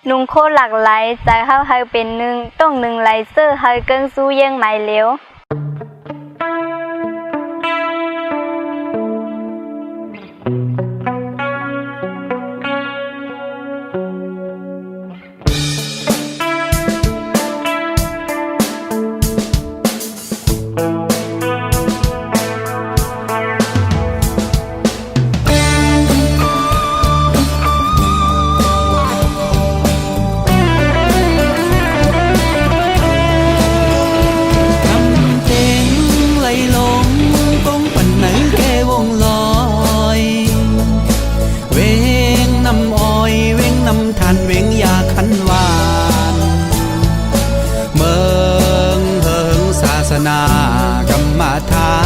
นุ่งโคหลากหลายใจเฮาเฮาเป็นหนึ่งต้องหนึ่งไหลเสื้อเฮาเกิงสู้เยี่ยงหมายเหลวเวงยาขันวานเมืองเฮิงศาสนากรรมฐา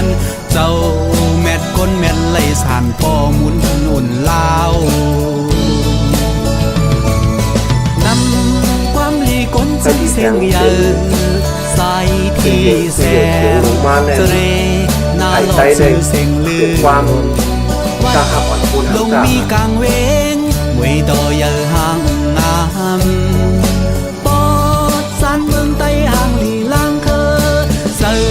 นเจ้าแม่ก้นแม่นไหลสานพ่อมุนอุ่นลาวนำความลีก้นซึ่งเสียงใหญ่ใส่ที่แสงเจเรนาหลอดสื่อเสียงลือลงมีกลางเวงมวยต่อเยอะห่างงามปอดสันเมืองไต้ห่างหลีล่างเคอเสือ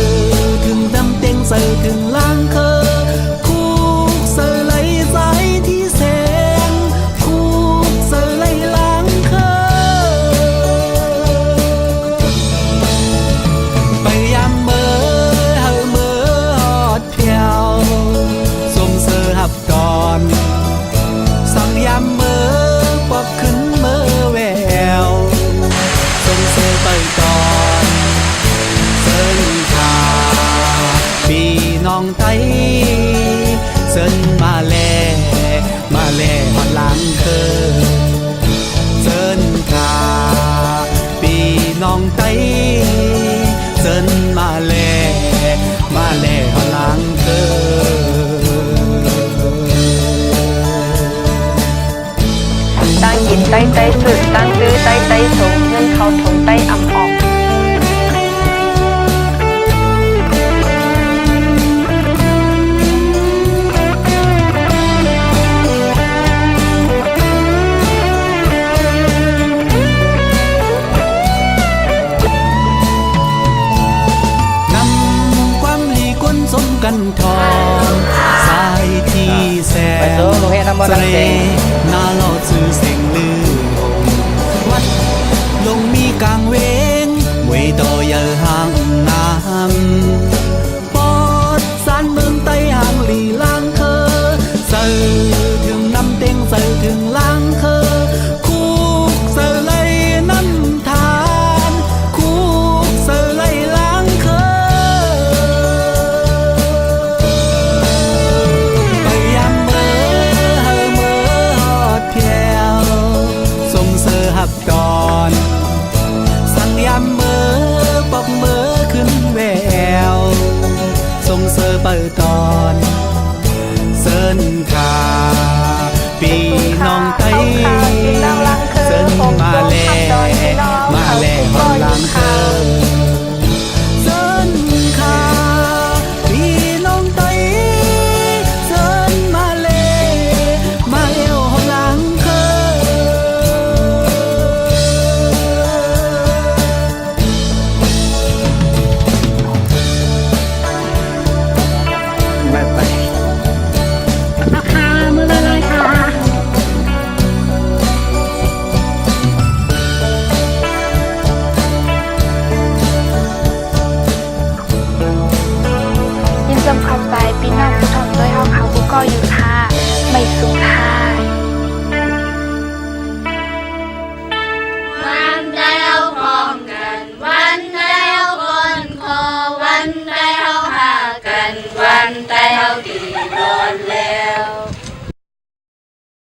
ถึงดำเต็งเสือถึงล่างเคอคุกเสือไหลสายที่แสงคุกเสือไหลล่างเคอไปยามเมื่อเฮาเมื่อหอดเพียวสมเสือหับก่อนสั่งยามเมื่อปอบขึ้นเมื่อแววสมเสือไปก่อนเสินขาพี่น้องไทยเสินมาแลหอดหลังเคอเสินขาพี่น้องไทยเสินมาแลหอดหลังเคอตั้งยินใต้ใต้สึกตั้งตื้อใต้ใต้สงเงินเขาถงใต้อ่ำออกนำความลีก้นสมกันทองสายที่แสงเสรนาหลอดสื่อเสียงลือวัดลงมีกลางเวงมวยต่อเยอะห่างงามปอดสานเมืองไต้ห่างหลีล่างเคอเสือถึงน้ำเต็งเสือถึงล่างเคอคุกเสือไหลน้ำทานคุกเสือไหลล่างเคอไปยามเมื่อเฮาเมื่อหอดเพียวสมเสือหับก่อนสั่งยามเมื่อปอบเมื่อขึ้นแววสมเสือเปิดก่อนเสินขาพี่น้องไต้เสินมาแลหอดหลังเคอเสินขาพี่น้องไต้เสินมาแลหอดหลังเคอไม่ไปราคามือละร้อยค่ะยินจำขับใจปีน้องผู้ทำด้วยเฮาเขาผู้ก็อยู่ท่าไม่สูงท่าวันใดเอาพร้อมกันวันใดเอาคนขอวันใดเอาหากันวันใดเอาดี